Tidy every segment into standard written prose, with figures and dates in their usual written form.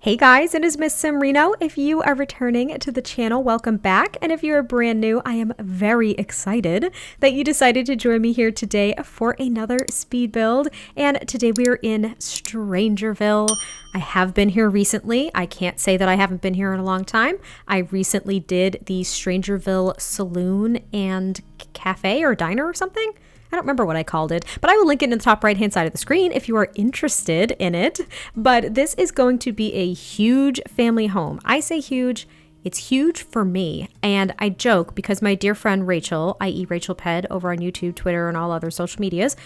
Hey guys, it is MissSimReno. If you are returning to the channel, welcome back. And if you are brand new, I am very excited that you decided to join me here today for another speed build. And today we are in Strangerville. I have been here recently. I can't say that I haven't been here in a long time. I recently did the Strangerville Saloon and Cafe or Diner or something. I don't remember what I called it, but I will link it in the top right hand side of the screen if you are interested in it. But this is going to be a huge family home. I say huge, it's huge for me. And I joke because my dear friend Rachel, i.e. Rachel Ped over on YouTube, Twitter, and all other social medias,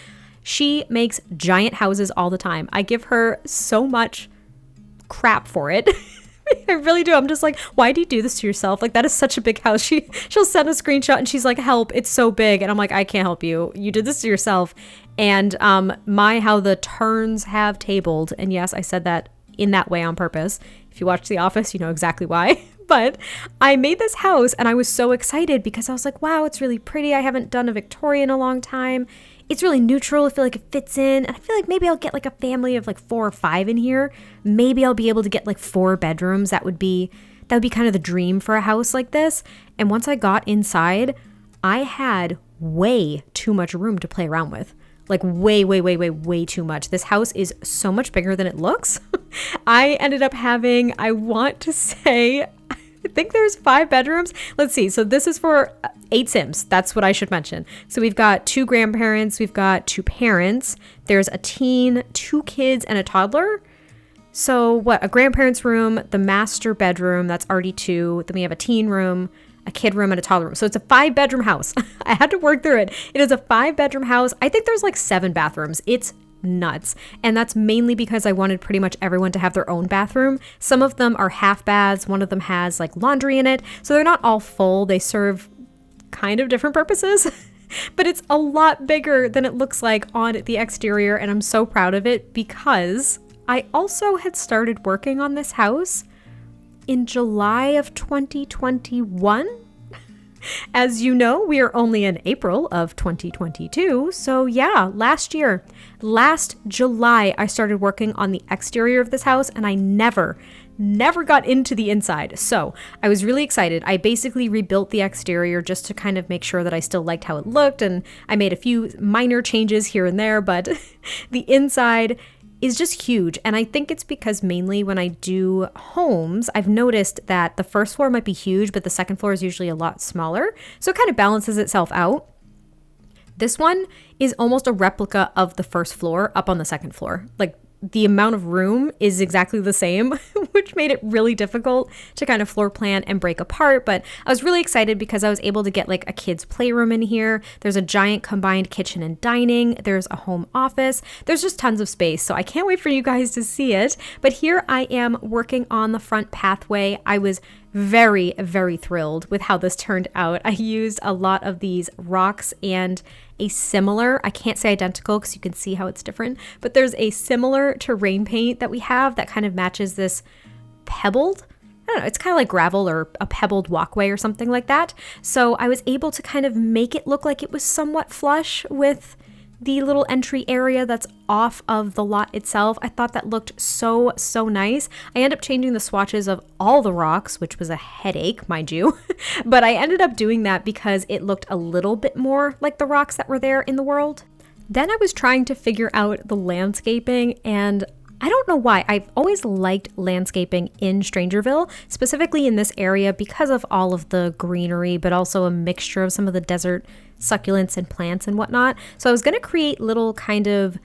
she makes giant houses all the time. I give her so much crap for it. I really do. I'm just like, why do you do this to yourself? Like, that is such a big house. She'll send a screenshot and she's like, help, it's so big. And I'm like, I can't help you. You did this to yourself. And how the turns have tabled. And yes, I said that in that way on purpose. If you watch The Office, you know exactly why. But I made this house and I was so excited because I was like, wow, it's really pretty. I haven't done a Victorian in a long time. It's really neutral. I feel like it fits in. And I feel like maybe I'll get like a family of like 4 or 5 in here. Maybe I'll be able to get like 4 bedrooms. That would be kind of the dream for a house like this. And once I got inside, I had way too much room to play around with. Like way too much. This house is so much bigger than it looks. I ended up having, I want to say, I think there's 5 bedrooms. Let's see. So this is for 8 Sims. That's what I should mention. So we've got 2 grandparents. We've got 2 parents. There's a teen, 2 kids, and a toddler. So what? A grandparent's room, the master bedroom. That's already 2. Then we have a teen room, a kid room, and a toddler room. So it's a 5-bedroom house. I had to work through it. It is a 5-bedroom house. I think there's like 7 bathrooms. It's nuts. And that's mainly because I wanted pretty much everyone to have their own bathroom. Some of them are half baths. One of them has like laundry in it. So they're not all full. They serve kind of different purposes. But it's a lot bigger than it looks like on the exterior. And I'm so proud of it because I also had started working on this house in July of 2021. As you know, we are only in April of 2022. So yeah, last July, I started working on the exterior of this house and I never got into the inside. So I was really excited. I basically rebuilt the exterior just to kind of make sure that I still liked how it looked. And I made a few minor changes here and there, but the inside is just huge. And I think it's because mainly when I do homes, I've noticed that the first floor might be huge, but the second floor is usually a lot smaller. So it kind of balances itself out. This one is almost a replica of the first floor up on the second floor. Like the amount of room is exactly the same, which made it really difficult to kind of floor plan and break apart. But I was really excited because I was able to get like a kid's playroom in here. There's a giant combined kitchen and dining. There's a home office. There's just tons of space. So I can't wait for you guys to see it. But here I am working on the front pathway. I was very thrilled with how this turned out. I used a lot of these rocks and a similar, I can't say identical because you can see how it's different, but there's a similar terrain paint that we have that kind of matches this pebbled, I don't know, it's kind of like gravel or a pebbled walkway or something like that. So I was able to kind of make it look like it was somewhat flush with the little entry area that's off of the lot itself. I thought that looked so nice. I ended up changing the swatches of all the rocks, which was a headache, mind you. But I ended up doing that because it looked a little bit more like the rocks that were there in the world. Then I was trying to figure out the landscaping, and I don't know why. I've always liked landscaping in Strangerville, specifically in this area because of all of the greenery, but also a mixture of some of the desert succulents and plants and whatnot. So I was going to create little kind of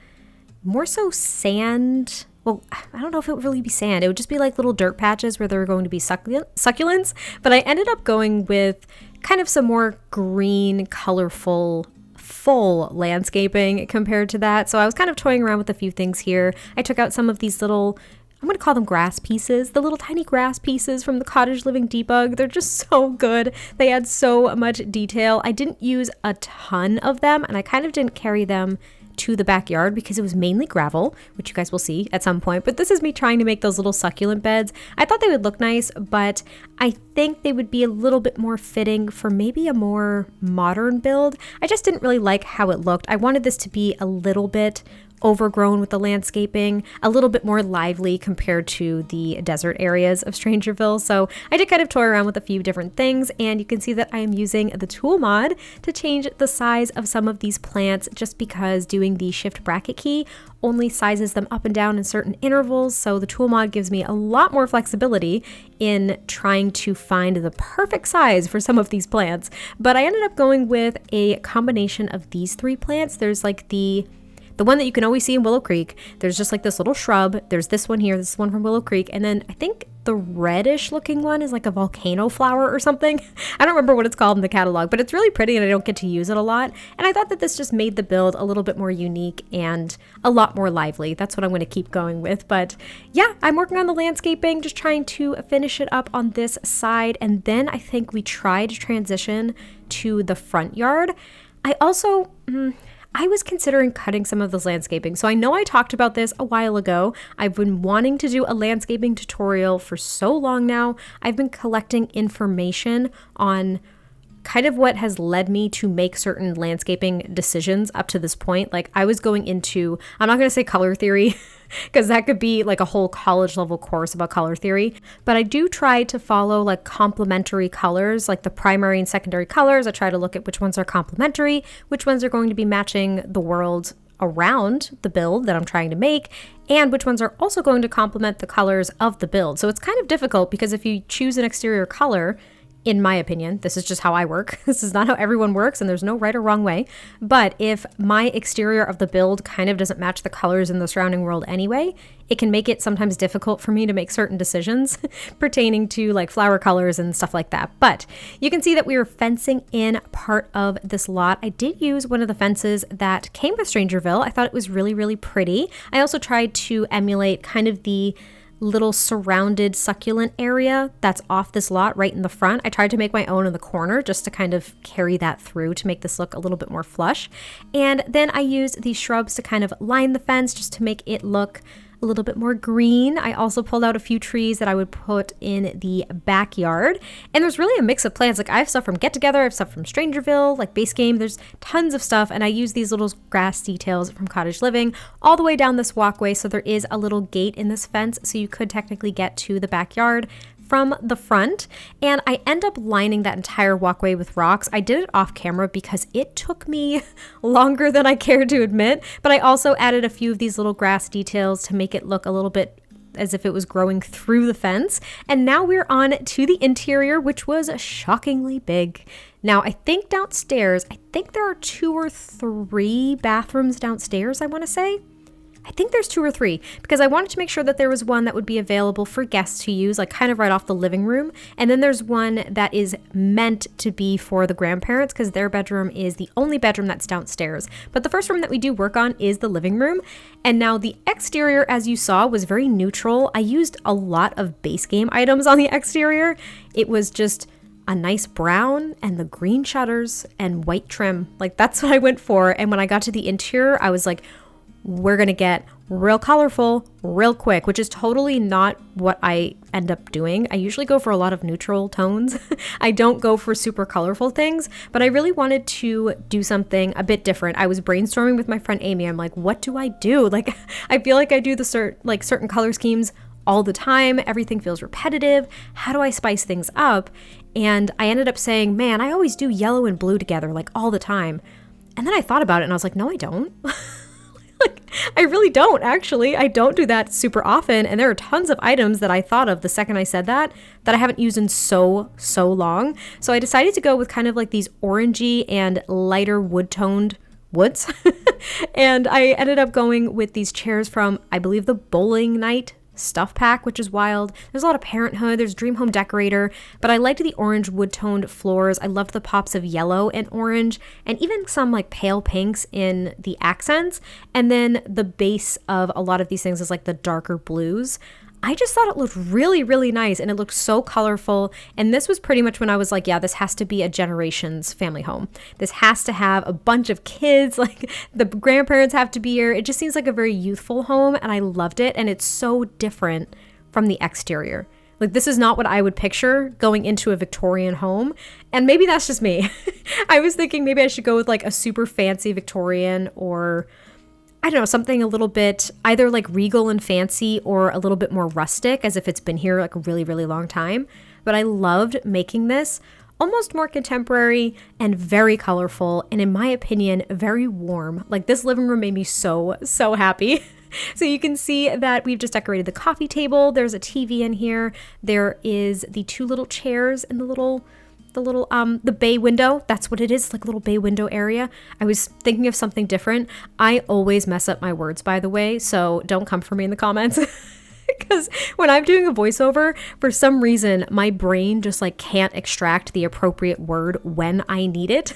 more so sand. Well, I don't know if it would really be sand. It would just be like little dirt patches where there were going to be succulents. But I ended up going with kind of some more green, colorful, full landscaping compared to that. So I was kind of toying around with a few things here. I took out some of these little, I'm going to call them grass pieces, the little tiny grass pieces from the Cottage Living Debug. They're just so good. They add so much detail. I didn't use a ton of them, and I kind of didn't carry them to the backyard because it was mainly gravel, which you guys will see at some point. But this is me trying to make those little succulent beds. I thought they would look nice, but I think they would be a little bit more fitting for maybe a more modern build. I just didn't really like how it looked. I wanted this to be a little bit overgrown with the landscaping, a little bit more lively compared to the desert areas of Strangerville. So I did kind of toy around with a few different things, and you can see that I am using the tool mod to change the size of some of these plants, just because doing the shift bracket key only sizes them up and down in certain intervals. So the tool mod gives me a lot more flexibility in trying to find the perfect size for some of these plants. But I ended up going with a combination of these 3 plants. There's like the one that you can always see in Willow Creek. There's just like this little shrub. There's this one here. This is one from Willow Creek. And then I think the reddish looking one is like a volcano flower or something. I don't remember what it's called in the catalog, but it's really pretty and I don't get to use it a lot. And I thought that this just made the build a little bit more unique and a lot more lively. That's what I'm going to keep going with. But yeah, I'm working on the landscaping, just trying to finish it up on this side. And then I think we try to transition to the front yard. I was considering cutting some of this landscaping. So I know I talked about this a while ago. I've been wanting to do a landscaping tutorial for so long now. I've been collecting information on kind of what has led me to make certain landscaping decisions up to this point. Like I was going into, I'm not going to say color theory because that could be like a whole college level course about color theory, but I do try to follow like complementary colors, like the primary and secondary colors. I try to look at which ones are complementary, which ones are going to be matching the world around the build that I'm trying to make, and which ones are also going to complement the colors of the build. So it's kind of difficult because if you choose an exterior color, in my opinion, this is just how I work. This is not how everyone works, and there's no right or wrong way. But if my exterior of the build kind of doesn't match the colors in the surrounding world anyway, it can make it sometimes difficult for me to make certain decisions pertaining to like flower colors and stuff like that. But you can see that we were fencing in part of this lot. I did use one of the fences that came with Strangerville. I thought it was really, really pretty. I also tried to emulate kind of the little surrounded succulent area that's off this lot right in the front. I tried to make my own in the corner just to kind of carry that through to make this look a little bit more flush. And then I used these shrubs to kind of line the fence just to make it look a little bit more green. I also pulled out a few trees that I would put in the backyard. And there's really a mix of plants. Like I have stuff from Get Together, I have stuff from Strangerville, like Base Game. There's tons of stuff. And I use these little grass details from Cottage Living all the way down this walkway. So there is a little gate in this fence. So you could technically get to the backyard from the front, and I end up lining that entire walkway with rocks. I did it off camera because it took me longer than I care to admit, but I also added a few of these little grass details to make it look a little bit as if it was growing through the fence. And now we're on to the interior, which was shockingly big. Now, I think downstairs, I think there are 2 or 3 bathrooms downstairs, I want to say. I think there's 2 or 3 because I wanted to make sure that there was one that would be available for guests to use, like kind of right off the living room. And then there's one that is meant to be for the grandparents because their bedroom is the only bedroom that's downstairs. But the first room that we do work on is the living room. And now the exterior, as you saw, was very neutral. I used a lot of base game items on the exterior. It was just a nice brown and the green shutters and white trim. Like that's what I went for. And when I got to the interior, I was like, we're going to get real colorful real quick, which is totally not what I end up doing. I usually go for a lot of neutral tones. I don't go for super colorful things, but I really wanted to do something a bit different. I was brainstorming with my friend Amy. I'm like, what do I do? Like, I feel like I do the certain color schemes all the time. Everything feels repetitive. How do I spice things up? And I ended up saying, man, I always do yellow and blue together, like all the time. And then I thought about it and I was like, no, I don't. I really don't, actually. I don't do that super often. And there are tons of items that I thought of the second I said that I haven't used in so long. So I decided to go with kind of like these orangey and lighter wood-toned woods. And I ended up going with these chairs from, I believe, the Bowling Night stuff pack, which is wild. There's a lot of Parenthood, there's Dream Home Decorator, but I liked the orange wood-toned floors. I loved the pops of yellow and orange, and even some like pale pinks in the accents. And then the base of a lot of these things is like the darker blues. I just thought it looked really, really nice, and it looked so colorful. And this was pretty much when I was like, yeah, this has to be a generations family home. This has to have a bunch of kids, like the grandparents have to be here. It just seems like a very youthful home, and I loved it. And it's so different from the exterior. Like, this is not what I would picture going into a Victorian home. And maybe that's just me. I was thinking maybe I should go with like a super fancy Victorian, or I don't know, something a little bit either like regal and fancy or a little bit more rustic, as if it's been here like a really, really long time. But I loved making this almost more contemporary and very colorful, and in my opinion, very warm. Like, this living room made me so, so happy. So you can see that we've just decorated the coffee table. There's a TV in here. There is the 2 little chairs and the bay window. That's what it is, like a little bay window area. I was thinking of something different. I always mess up my words, by the way, so don't come for me in the comments. Because when I'm doing a voiceover, for some reason, my brain just like can't extract the appropriate word when I need it.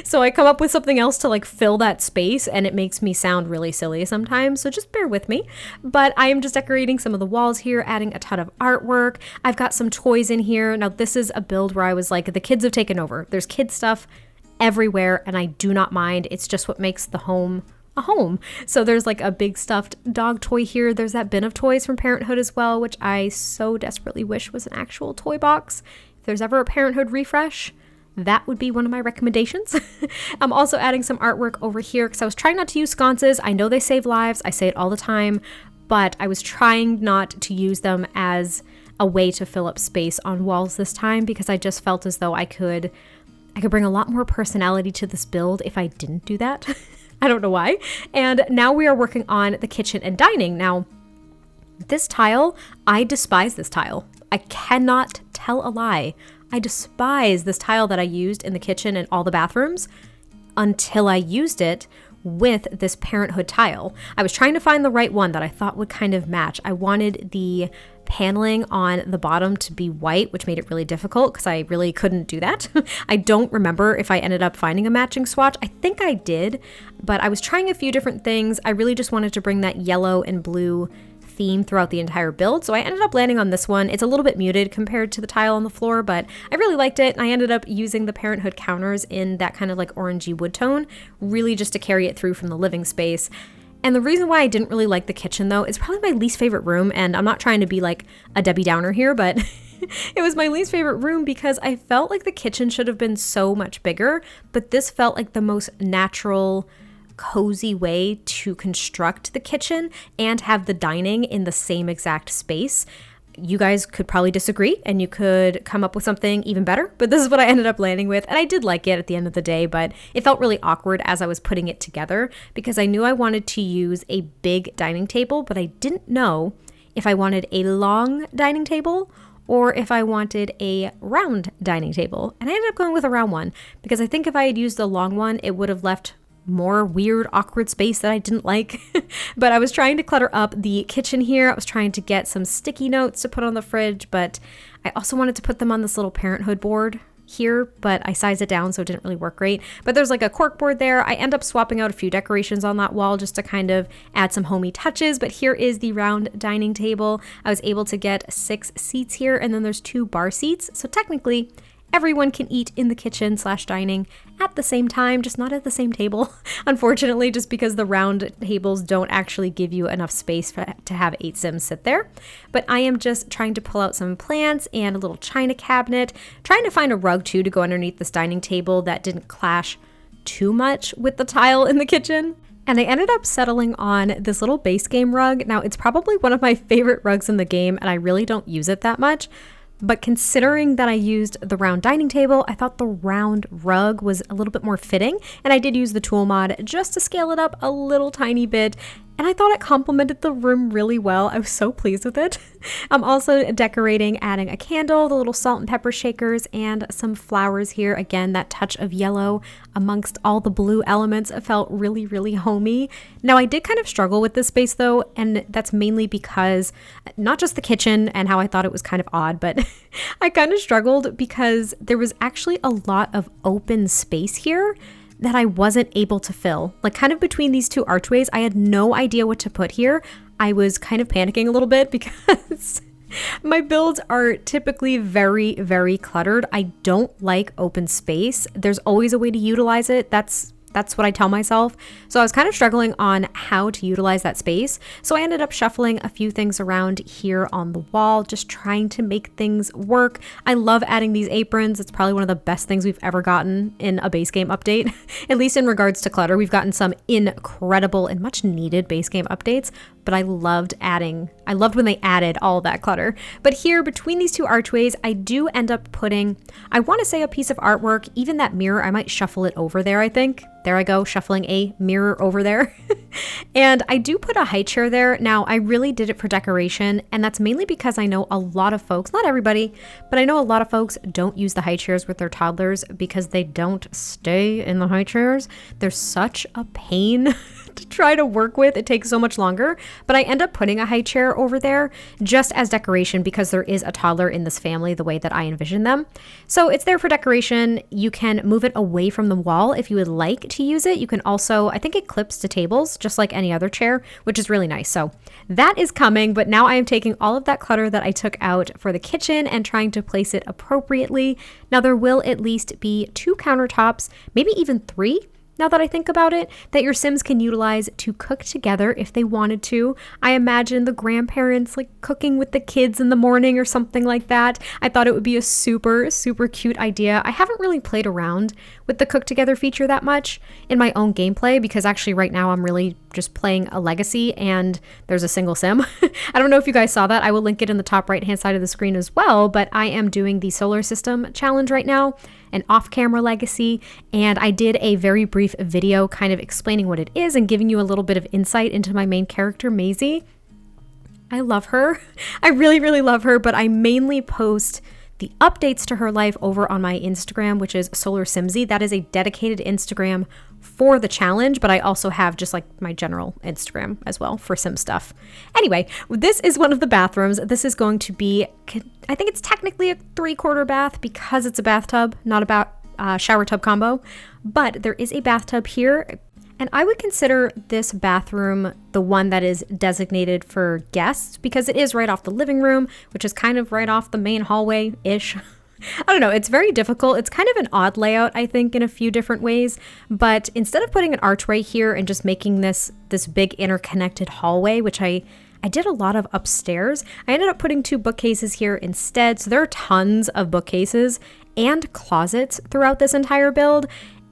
So I come up with something else to like fill that space, and it makes me sound really silly sometimes. So just bear with me. But I am just decorating some of the walls here, adding a ton of artwork. I've got some toys in here. Now, this is a build where I was like, the kids have taken over. There's kid stuff everywhere, and I do not mind. It's just what makes the home a home. So there's like a big stuffed dog toy here. There's that bin of toys from Parenthood as well, which I so desperately wish was an actual toy box. If there's ever a Parenthood refresh, that would be one of my recommendations. I'm also adding some artwork over here because I was trying not to use sconces. I know they save lives. I say it all the time, but I was trying not to use them as a way to fill up space on walls this time, because I just felt as though I could bring a lot more personality to this build if I didn't do that. I don't know why. And now we are working on the kitchen and dining. Now, this tile, I despise this tile. I cannot tell a lie. I despise this tile that I used in the kitchen and all the bathrooms until I used it with this Parenthood tile. I was trying to find the right one that I thought would kind of match. I wanted the paneling on the bottom to be white, which made it really difficult because I really couldn't do that. I don't remember if I ended up finding a matching swatch. I think I did, but I was trying a few different things. I really just wanted to bring that yellow and blue theme throughout the entire build, so I ended up landing on this one. It's a little bit muted compared to the tile on the floor, but I really liked it, and I ended up using the Parenthood counters in that kind of like orangey wood tone, really just to carry it through from the living space. And the reason why I didn't really like the kitchen, though, is probably my least favorite room, and I'm not trying to be like a Debbie Downer here, but it was my least favorite room because I felt like the kitchen should have been so much bigger, but this felt like the most natural, cozy way to construct the kitchen and have the dining in the same exact space. You guys could probably disagree and you could come up with something even better, but this is what I ended up landing with, and I did like it at the end of the day, but it felt really awkward as I was putting it together because I knew I wanted to use a big dining table, but I didn't know if I wanted a long dining table or if I wanted a round dining table, and I ended up going with a round one because I think if I had used the long one, it would have left more weird, awkward space that I didn't like. But I was trying to clutter up the kitchen here. I was trying to get some sticky notes to put on the fridge, but I also wanted to put them on this little Parenthood board here, but I sized it down so it didn't really work great. But there's like a cork board there. I end up swapping out a few decorations on that wall just to kind of add some homey touches, but here is the round dining table. I was able to get 6 seats here, and then there's 2 bar seats, so technically everyone can eat in the kitchen / dining at the same time, just not at the same table, unfortunately, just because the round tables don't actually give you enough space to have 8 Sims sit there. But I am just trying to pull out some plants and a little china cabinet, trying to find a rug too to go underneath this dining table that didn't clash too much with the tile in the kitchen. And I ended up settling on this little base game rug. Now, it's probably one of my favorite rugs in the game, and I really don't use it that much. But considering that I used the round dining table, I thought the round rug was a little bit more fitting, and I did use the tool mod just to scale it up a little tiny bit, and I thought it complemented the room really well. I was so pleased with it. I'm also decorating, adding a candle, the little salt and pepper shakers, and some flowers here. Again, that touch of yellow amongst all the blue elements. It felt really, really homey. Now, I did kind of struggle with this space though, and that's mainly because not just the kitchen and how I thought it was kind of odd, but I kind of struggled because there was actually a lot of open space here that I wasn't able to fill. Like kind of between these 2 archways, I had no idea what to put here. I was kind of panicking a little bit because my builds are typically very, very cluttered. I don't like open space. There's always a way to utilize it. That's That's what I tell myself. So I was kind of struggling on how to utilize that space. So I ended up shuffling a few things around here on the wall, just trying to make things work. I love adding these aprons. It's probably one of the best things we've ever gotten in a base game update, at least in regards to clutter. We've gotten some incredible and much needed base game updates, but I loved when they added all that clutter. But here between these two archways, I do end up putting, I want to say, a piece of artwork. Even that mirror, I might shuffle it over there, I think. There I go, shuffling a mirror over there. And I do put a high chair there. Now, I really did it for decoration, and that's mainly because I know a lot of folks, not everybody, but I know a lot of folks don't use the high chairs with their toddlers because they don't stay in the high chairs. They're such a pain to try to work with. It takes so much longer, but I end up putting a high chair over there just as decoration because there is a toddler in this family the way that I envision them. So it's there for decoration. You can move it away from the wall if you would like to use it. You can also, I think it clips to tables just like any other chair, which is really nice. So that is coming, but now I am taking all of that clutter that I took out for the kitchen and trying to place it appropriately. Now there will at least be 2 countertops, maybe even 3, now that I think about it, that your Sims can utilize to cook together if they wanted to. I imagine the grandparents like cooking with the kids in the morning or something like that. I thought it would be a super, super cute idea. I haven't really played around with the cook together feature that much in my own gameplay because actually right now I'm really just playing a legacy and there's a single sim. I don't know if you guys saw that. I will link it in the top right hand side of the screen as well, but I am doing the solar system challenge right now, an off-camera legacy, and I did a very brief video kind of explaining what it is and giving you a little bit of insight into my main character, Maisie. I love her. I really, really love her, but I mainly post the updates to her life over on my Instagram, which is Solar Simsy. That is a dedicated Instagram for the challenge, but I also have just like my general Instagram as well for Sim stuff. Anyway, this is one of the bathrooms. This is going to be, I think it's technically a 3/4 bath because it's a bathtub, not a shower tub combo, but there is a bathtub here. And I would consider this bathroom the one that is designated for guests because it is right off the living room, which is kind of right off the main hallway-ish. I don't know, it's very difficult. It's kind of an odd layout, I think, in a few different ways. But instead of putting an archway here and just making this big interconnected hallway, which I did a lot of upstairs, I ended up putting 2 bookcases here instead. So there are tons of bookcases and closets throughout this entire build.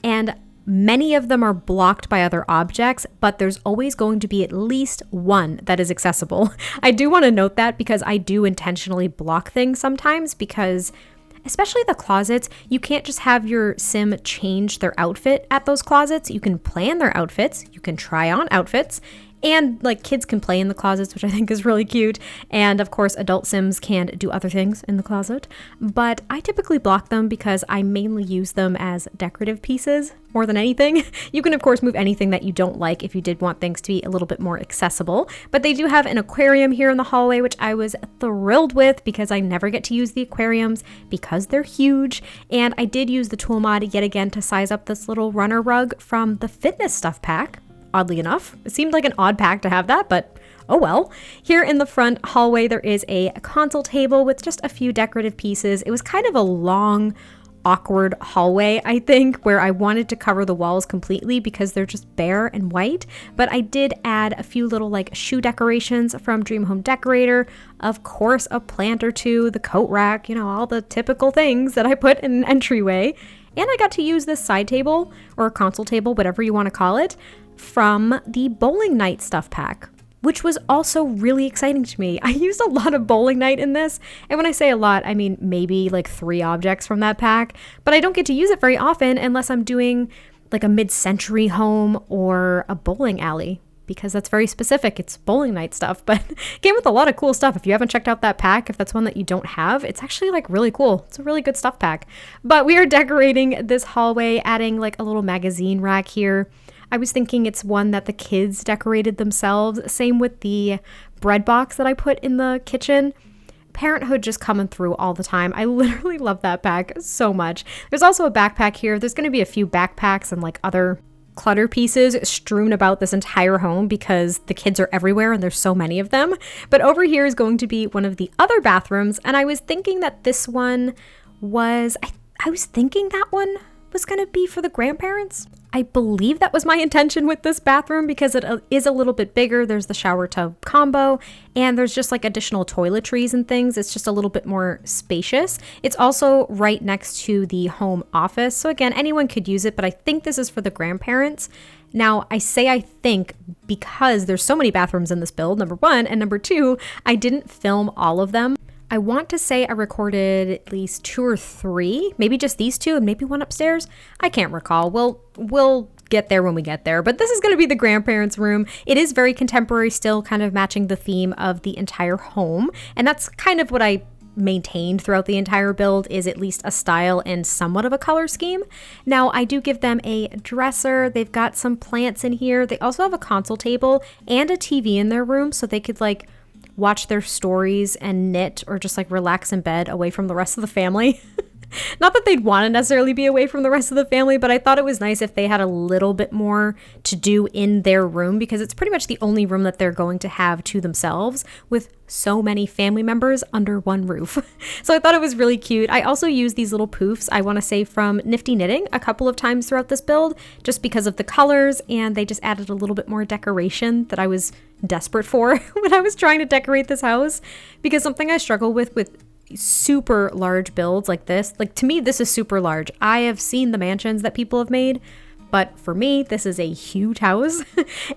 And many of them are blocked by other objects, but there's always going to be at least one that is accessible. I do want to note that because I do intentionally block things sometimes because especially the closets, you can't just have your sim change their outfit at those closets. You can plan their outfits, you can try on outfits, and like kids can play in the closets, which I think is really cute. And of course, adult Sims can do other things in the closet, but I typically block them because I mainly use them as decorative pieces more than anything. You can of course move anything that you don't like if you did want things to be a little bit more accessible, but they do have an aquarium here in the hallway, which I was thrilled with because I never get to use the aquariums because they're huge. And I did use the tool mod yet again to size up this little runner rug from the fitness stuff pack. Oddly enough, it seemed like an odd pack to have that, but oh well. Here in the front hallway, there is a console table with just a few decorative pieces. It was kind of a long, awkward hallway, I think, where I wanted to cover the walls completely because they're just bare and white, but I did add a few little like shoe decorations from Dream Home Decorator, of course a plant or 2, the coat rack, you know, all the typical things that I put in an entryway. And I got to use this side table or console table, whatever you want to call it, from the bowling night stuff pack, which was also really exciting to me. I used a lot of bowling night in this, and when I say a lot, I mean maybe like 3 objects from that pack, but I don't get to use it very often unless I'm doing like a mid-century home or a bowling alley, because that's very specific. It's bowling night stuff, but it came with a lot of cool stuff. If you haven't checked out that pack, if that's one that you don't have, it's actually like really cool. It's a really good stuff pack. But we are decorating this hallway, adding like a little magazine rack here. I was thinking it's one that the kids decorated themselves. Same with the bread box that I put in the kitchen. Parenthood just coming through all the time. I literally love that pack so much. There's also a backpack here. There's going to be a few backpacks and like other clutter pieces strewn about this entire home because the kids are everywhere and there's so many of them. But over here is going to be one of the other bathrooms, and I was thinking that this one was, I was thinking that one was going to be for the grandparents. I believe that was my intention with this bathroom because it is a little bit bigger. There's the shower tub combo and there's just like additional toiletries and things. It's just a little bit more spacious. It's also right next to the home office. So again, anyone could use it, but I think this is for the grandparents. Now, I say I think because there's so many bathrooms in this build, number one, and number two, I didn't film all of them. I want to say I recorded at least 2 or 3, maybe just these 2 and maybe one upstairs. I can't recall. We'll get there when we get there, but this is going to be the grandparents' room. It is very contemporary, still kind of matching the theme of the entire home. And that's kind of what I maintained throughout the entire build, is at least a style and somewhat of a color scheme. Now, I do give them a dresser. They've got some plants in here. They also have a console table and a TV in their room, so they could like watch their stories and knit or just like relax in bed away from the rest of the family. Not that they'd want to necessarily be away from the rest of the family, but I thought it was nice if they had a little bit more to do in their room, because it's pretty much the only room that they're going to have to themselves with so many family members under one roof. So I thought it was really cute. I also used these little poofs, I want to say from Nifty Knitting, a couple of times throughout this build, just because of the colors, and they just added a little bit more decoration that I was desperate for when I was trying to decorate this house. Because something I struggle with super large builds like this, like to me this is super large. I have seen the mansions that people have made, but for me this is a huge house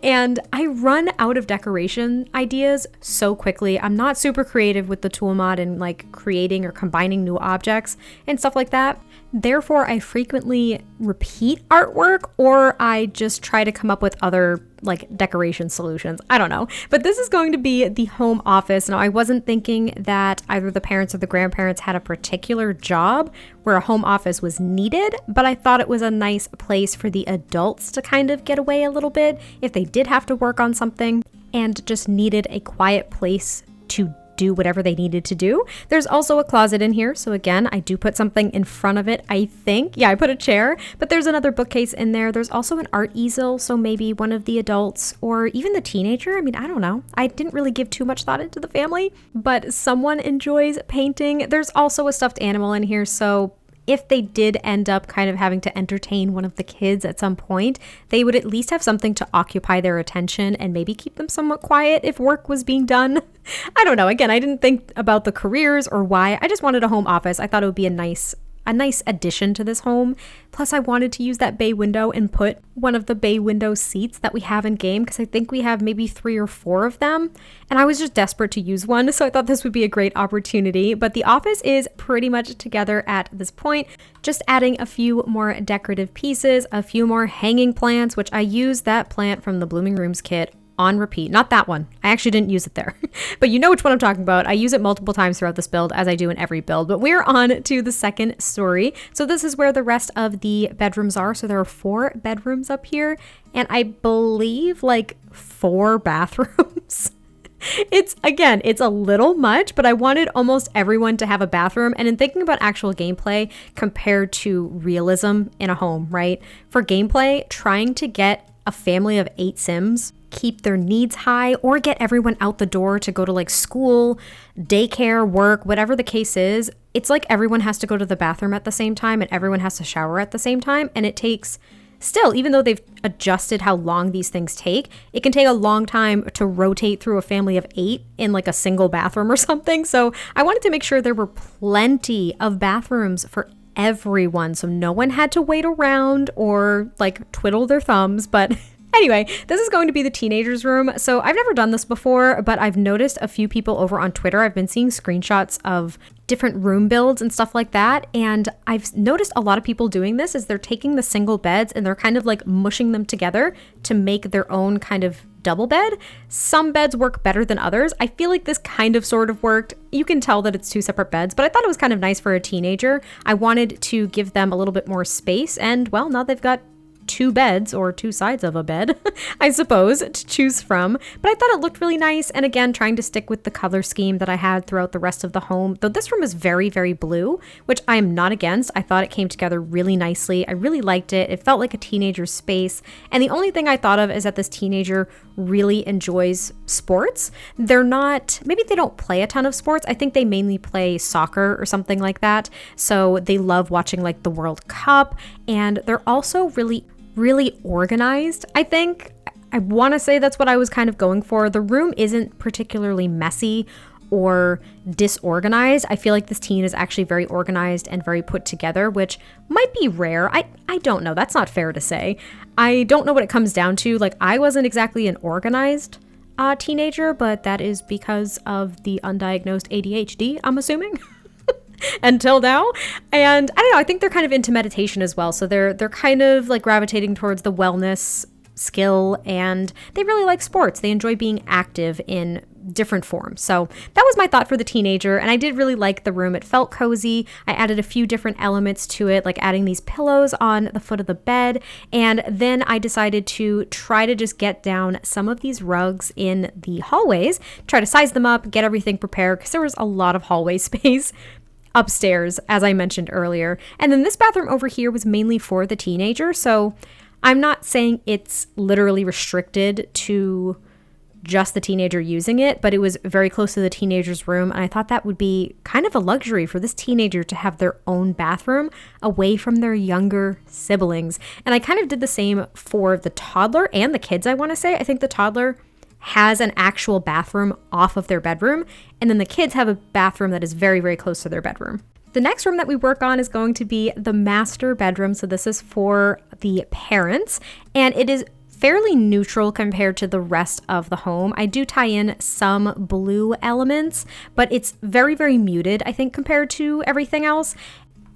and I run out of decoration ideas so quickly. I'm not super creative with the tool mod and like creating or combining new objects and stuff like that. Therefore, I frequently repeat artwork, or I just try to come up with other like decoration solutions. I don't know. But this is going to be the home office. Now, I wasn't thinking that either the parents or the grandparents had a particular job where a home office was needed, but I thought it was a nice place for the adults to kind of get away a little bit if they did have to work on something and just needed a quiet place to do whatever they needed to do. There's also a closet in here. So again, I do put something in front of it, I think. Yeah, I put a chair, but there's another bookcase in there. There's also an art easel. So maybe one of the adults or even the teenager. I mean, I don't know. I didn't really give too much thought into the family, but someone enjoys painting. There's also a stuffed animal in here. So if they did end up kind of having to entertain one of the kids at some point, they would at least have something to occupy their attention and maybe keep them somewhat quiet if work was being done. I don't know. Again, I didn't think about the careers or why. I just wanted a home office. I thought it would be a nice addition to this home. Plus, I wanted to use that bay window and put one of the bay window seats that we have in game, because I think we have maybe 3 or 4 of them. And I was just desperate to use one, so I thought this would be a great opportunity. But the office is pretty much together at this point. Just adding a few more decorative pieces, a few more hanging plants, which I used that plant from the Blooming Rooms kit on repeat. Not that one. I actually didn't use it there, but you know which one I'm talking about. I use it multiple times throughout this build, as I do in every build. But we're on to the second story. So this is where the rest of the bedrooms are. So there are 4 bedrooms up here, and I believe like 4 bathrooms. It's a little much, but I wanted almost everyone to have a bathroom. And in thinking about actual gameplay compared to realism in a home, right? For gameplay, trying to get a family of 8 Sims, keep their needs high, or get everyone out the door to go to like school, daycare, work, whatever the case is, it's like everyone has to go to the bathroom at the same time and everyone has to shower at the same time. And it takes, still, even though they've adjusted how long these things take, it can take a long time to rotate through a family of 8 in like a single bathroom or something. So I wanted to make sure there were plenty of bathrooms for everyone, so no one had to wait around or like twiddle their thumbs. But anyway, this is going to be the teenagers' room. So I've never done this before, but I've noticed a few people over on Twitter. I've been seeing screenshots of different room builds and stuff like that. And I've noticed a lot of people doing this is they're taking the single beds and they're kind of like mushing them together to make their own kind of double bed. Some beds work better than others. I feel like this kind of sort of worked. You can tell that it's 2 separate beds, but I thought it was kind of nice for a teenager. I wanted to give them a little bit more space, and well, now they've got 2 beds, or 2 sides of a bed, I suppose, to choose from. But I thought it looked really nice. And again, trying to stick with the color scheme that I had throughout the rest of the home. Though this room is very, very blue, which I am not against. I thought it came together really nicely. I really liked it. It felt like a teenager's space. And the only thing I thought of is that this teenager really enjoys sports. They're not, maybe they don't play a ton of sports. I think they mainly play soccer or something like that. So they love watching like the World Cup. And they're also really really organized, I think. I want to say that's what I was kind of going for. The room isn't particularly messy or disorganized. I feel like this teen is actually very organized and very put together, which might be rare. I don't know. That's not fair to say. I don't know what it comes down to. Like, I wasn't exactly an organized teenager, but that is because of the undiagnosed ADHD, I'm assuming. Until now. And I don't know, I think they're kind of into meditation as well. So they're kind of like gravitating towards the wellness skill, and they really like sports. They enjoy being active in different forms. So that was my thought for the teenager, and I did really like the room. It felt cozy. I added a few different elements to it, like adding these pillows on the foot of the bed, and then I decided to try to just get down some of these rugs in the hallways, try to size them up, get everything prepared, because there was a lot of hallway space upstairs, as I mentioned earlier. And then this bathroom over here was mainly for the teenager, so I'm not saying it's literally restricted to just the teenager using it, but it was very close to the teenager's room, and I thought that would be kind of a luxury for this teenager to have their own bathroom away from their younger siblings. And I kind of did the same for the toddler and the kids, I want to say. I think the toddler has an actual bathroom off of their bedroom, and then the kids have a bathroom that is very, very close to their bedroom. The next room that we work on is going to be the master bedroom. So this is for the parents, and it is fairly neutral compared to the rest of the home. I do tie in some blue elements, but it's very, very muted, I think, compared to everything else.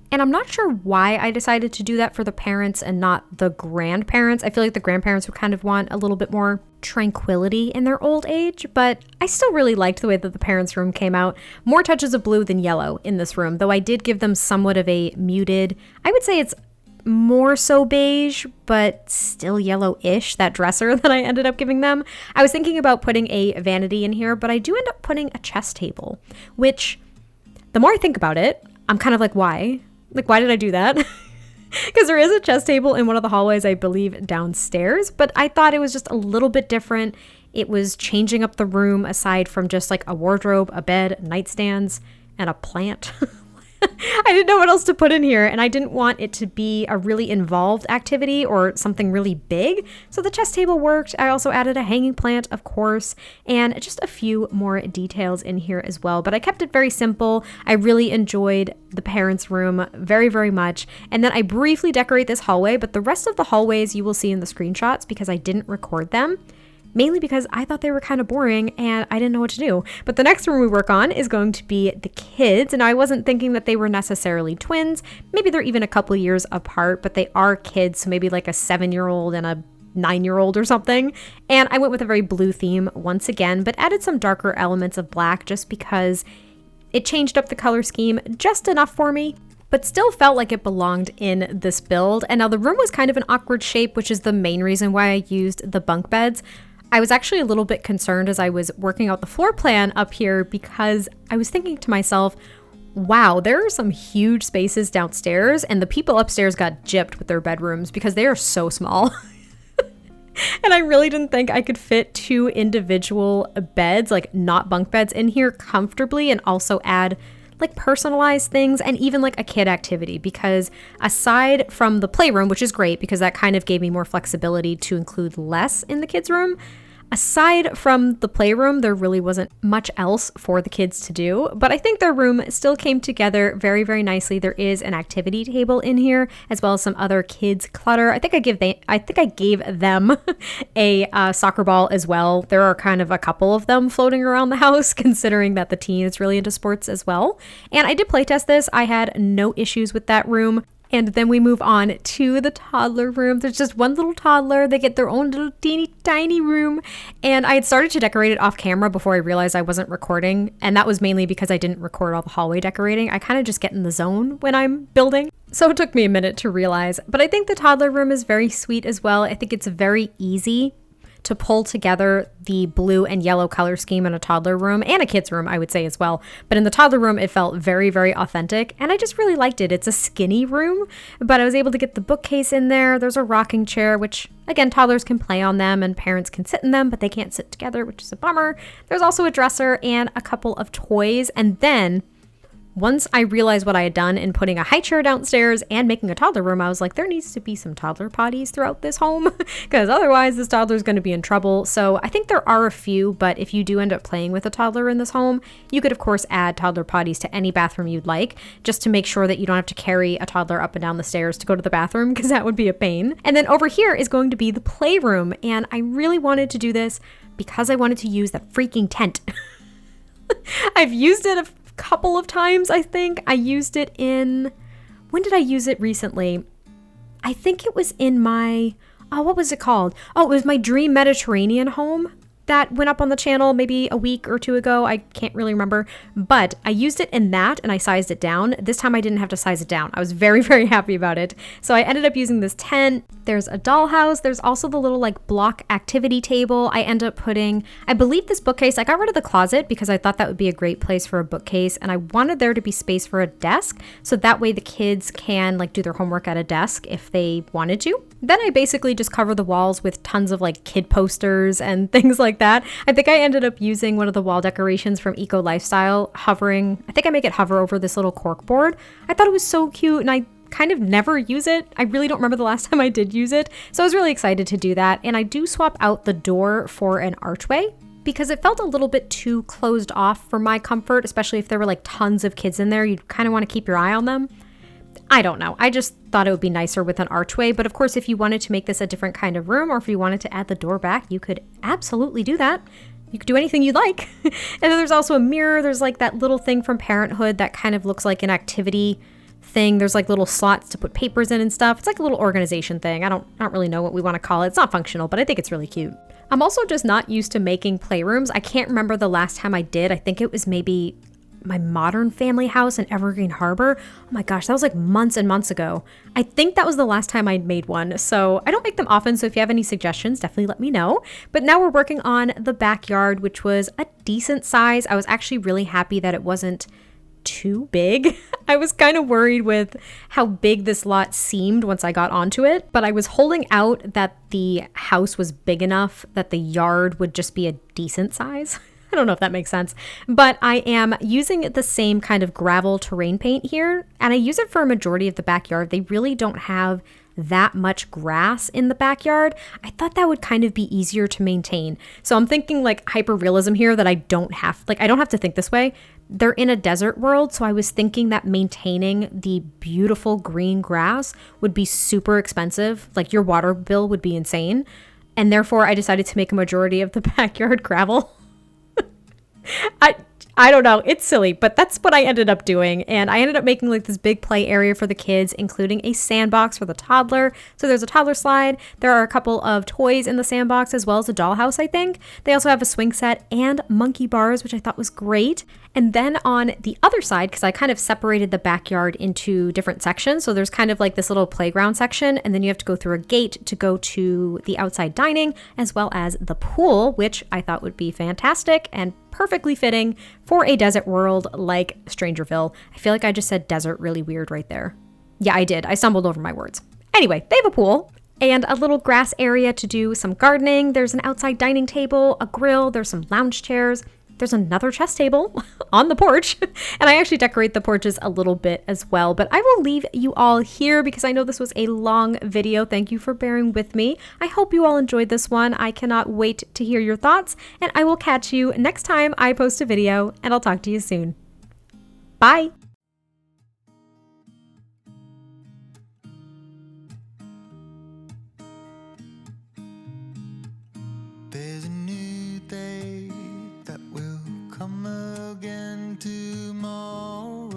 And I'm not sure why I decided to do that for the parents and not the grandparents. I feel like the grandparents would kind of want a little bit more tranquility in their old age, but I still really liked the way that the parents' room came out. More touches of blue than yellow in this room, though I did give them somewhat of a muted, I would say it's more so beige, but still yellow-ish, that dresser that I ended up giving them. I was thinking about putting a vanity in here, but I do end up putting a chess table, which the more I think about it, I'm kind of like, why? Like, why did I do that? Because there is a chess table in one of the hallways, I believe, downstairs, but I thought it was just a little bit different. It was changing up the room aside from just like a wardrobe, a bed, nightstands, and a plant. I didn't know what else to put in here, and I didn't want it to be a really involved activity or something really big, so the chess table worked. I also added a hanging plant, of course, and just a few more details in here as well, but I kept it very simple. I really enjoyed the parents' room very, very much, and then I briefly decorate this hallway, but the rest of the hallways you will see in the screenshots because I didn't record them. Mainly because I thought they were kind of boring and I didn't know what to do. But the next room we work on is going to be the kids, and I wasn't thinking that they were necessarily twins. Maybe they're even a couple years apart, but they are kids, so maybe like a 7-year-old and a 9-year-old or something. And I went with a very blue theme once again, but added some darker elements of black just because it changed up the color scheme just enough for me, but still felt like it belonged in this build. And now the room was kind of an awkward shape, which is the main reason why I used the bunk beds. I was actually a little bit concerned as I was working out the floor plan up here because I was thinking to myself, wow, there are some huge spaces downstairs, and the people upstairs got gypped with their bedrooms because they are so small. And I really didn't think I could fit 2 individual beds, like not bunk beds, in here comfortably and also add like personalized things and even like a kid activity, because aside from the playroom, which is great because that kind of gave me more flexibility to include less in the kids' room, aside from the playroom, there really wasn't much else for the kids to do. But I think their room still came together very, very nicely. There is an activity table in here as well as some other kids clutter. I think I gave them a soccer ball as well. There are kind of a couple of them floating around the house, considering that the teen is really into sports as well. And I did playtest this. I had no issues with that room. And then we move on to the toddler room. There's just one little toddler. They get their own little teeny tiny room. And I had started to decorate it off camera before I realized I wasn't recording. And that was mainly because I didn't record all the hallway decorating. I kind of just get in the zone when I'm building. So it took me a minute to realize. But I think the toddler room is very sweet as well. I think it's very easy to pull together the blue and yellow color scheme in a toddler room and a kid's room, I would say as well. But in the toddler room, it felt very, very authentic, and I just really liked it. It's a skinny room, but I was able to get the bookcase in there. There's a rocking chair, which again, toddlers can play on them and parents can sit in them, but they can't sit together, which is a bummer. There's also a dresser and a couple of toys, and then once I realized what I had done in putting a high chair downstairs and making a toddler room, I was like, there needs to be some toddler potties throughout this home because otherwise this toddler is going to be in trouble. So I think there are a few, but if you do end up playing with a toddler in this home, you could of course add toddler potties to any bathroom you'd like, just to make sure that you don't have to carry a toddler up and down the stairs to go to the bathroom because that would be a pain. And then over here is going to be the playroom. And I really wanted to do this because I wanted to use that freaking tent. I've used it a couple of times, I think. I used it in, when did I use it recently? I think it was in my, what was it called? Oh, it was my Dream Mediterranean home that went up on the channel maybe a week or two ago. I can't really remember, but I used it in that and I sized it down. This time I didn't have to size it down. I was very, very happy about it. So I ended up using this tent. There's a dollhouse. There's also the little like block activity table. I end up putting, I believe this bookcase, I got rid of the closet because I thought that would be a great place for a bookcase. And I wanted there to be space for a desk. So that way the kids can like do their homework at a desk if they wanted to. Then I basically just cover the walls with tons of like kid posters and things like that. I think I ended up using one of the wall decorations from Eco Lifestyle, hovering. I think I make it hover over this little cork board. I thought it was so cute and I kind of never use it. I really don't remember the last time I did use it. So I was really excited to do that. And I do swap out the door for an archway because it felt a little bit too closed off for my comfort, especially if there were like tons of kids in there. You'd kind of want to keep your eye on them. I don't know. I just thought it would be nicer with an archway. But of course, if you wanted to make this a different kind of room or if you wanted to add the door back, you could absolutely do that. You could do anything you'd like. And then there's also a mirror. There's like that little thing from Parenthood that kind of looks like an activity thing. There's like little slots to put papers in and stuff. It's like a little organization thing. I don't really know what we want to call it. It's not functional, but I think it's really cute. I'm also just not used to making playrooms. I can't remember the last time I did. I think it was maybe my Modern Family house in Evergreen Harbor. Oh my gosh, that was like months and months ago. I think that was the last time I made one. So I don't make them often. So if you have any suggestions, definitely let me know. But now we're working on the backyard, which was a decent size. I was actually really happy that it wasn't too big. I was kind of worried with how big this lot seemed once I got onto it, but I was holding out that the house was big enough that the yard would just be a decent size. I don't know if that makes sense, but I am using the same kind of gravel terrain paint here, and I use it for a majority of the backyard. They really don't have that much grass in the backyard. I thought that would kind of be easier to maintain. So I'm thinking like hyper realism here that I don't have to think this way. They're in a desert world, so I was thinking that maintaining the beautiful green grass would be super expensive. Like your water bill would be insane. And therefore I decided to make a majority of the backyard gravel. I don't know. It's silly, but that's what I ended up doing. And I ended up making like this big play area for the kids, including a sandbox for the toddler. So there's a toddler slide. There are a couple of toys in the sandbox as well as a dollhouse, I think. They also have a swing set and monkey bars, which I thought was great. And then on the other side, because I kind of separated the backyard into different sections. So there's kind of like this little playground section, and then you have to go through a gate to go to the outside dining as well as the pool, which I thought would be fantastic and perfectly fitting for a desert world like Strangerville. I feel like I just said desert really weird right there. Yeah, I did. I stumbled over my words. Anyway, they have a pool and a little grass area to do some gardening. There's an outside dining table, a grill, there's some lounge chairs. There's another chess table on the porch, and I actually decorate the porches a little bit as well, but I will leave you all here because I know this was a long video. Thank you for bearing with me. I hope you all enjoyed this one. I cannot wait to hear your thoughts, and I will catch you next time I post a video, and I'll talk to you soon. Bye. There's a new day that will come again tomorrow.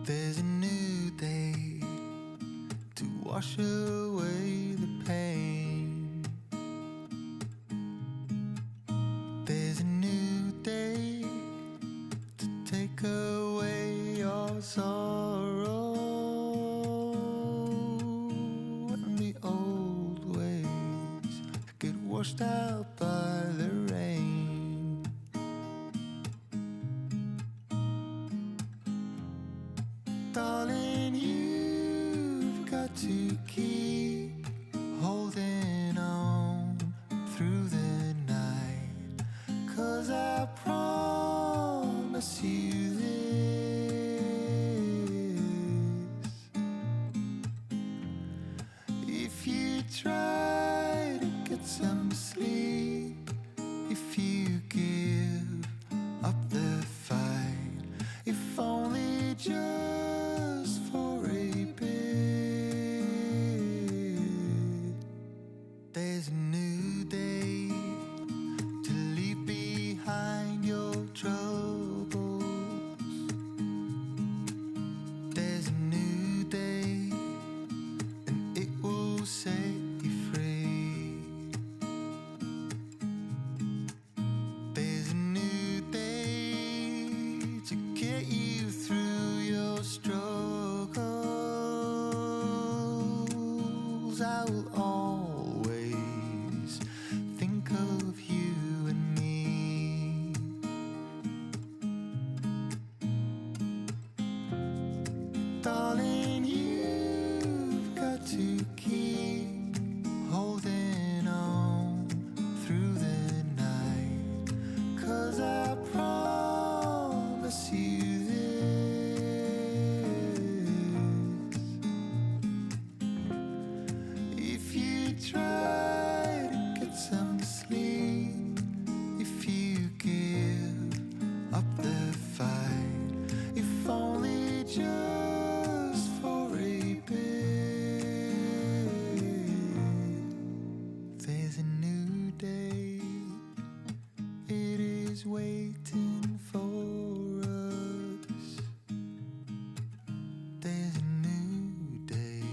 There's a new day to wash away the pain. There's a new day to take away your sorrow and the old ways get washed out by the rain. Darling, you've got to keep holding on through the night, 'cause I promise get some sleep if you give up the fight, if only just for a bit. There's a new day to leave behind your troubles. There's a new day and it will set you free. There's a new day to get you through your struggles. I will always think of you and me. Darling, you've got to keep holding on through the night, 'cause I promise you this: if you try to get some sleep, if you give up the fight, if only just for a bit. There's a new day, it is waiting for us. There's a new day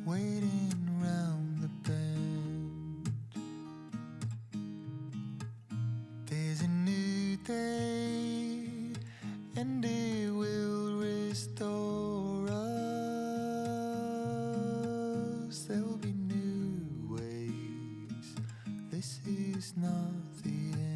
waiting round the bend. There's a new day and it will restore us. There will be new ways. This is not the end.